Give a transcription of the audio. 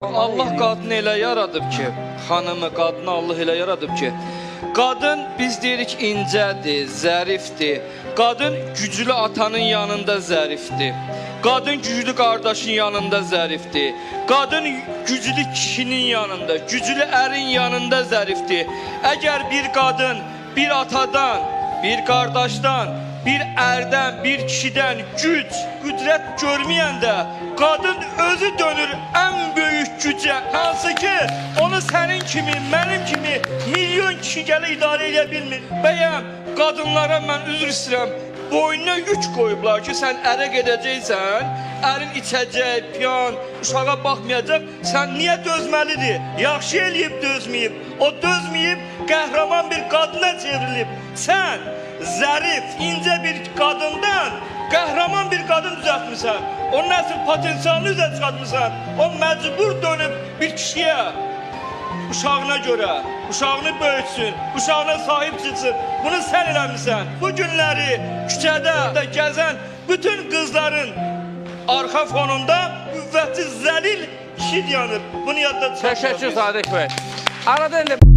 Allah qadını elə yaradıb ki, xanımı, qadını Allah elə yaradıb ki, qadın biz deyirik incədir, zərifdir. Qadın güclü atanın yanında zərifdir. Qadın güclü qardaşın yanında zərifdir. Qadın güclü kişinin yanında, güclü ərin yanında zərifdir. Əgər bir qadın bir atadan, bir qardaşdan, bir ərdən, bir kişidən güc, qüdrət görməyəndə qadın özü dönür ən böyük gücə. Hansı ki, onu sənin kimi, mənim kimi milyon kişi gələ idarə edə bilmir. Bəyəm, qadınlara mən üzr istəyirəm, boynuna yük qoyublar ki, sən ərə gedəcəksən, ərin içəcək, piyan, uşağa baxmayacaq, sən niyə dözməlidir? Yaxşı eləyib dözməyib, o dözməyib, qəhrəman bir qadına çevrilib. Sən zərif, incə bir qadından qəhrəman bir qadın düzəltmirsən. Onun əsl potensialını üzə çıxartmırsan. O məcbur dönüb bir kişiyə, uşağına görə, uşağını böyütsün, uşağına sahib çıxsın. Bunu sən eləmirsən. Bu günləri küçədə gəzən bütün qızların arxa fonunda qüvvəti zəlil kişi yanır. Bunu yadda çıxartmalıyız. Təşəkkür Sadiq bəy. Arada indi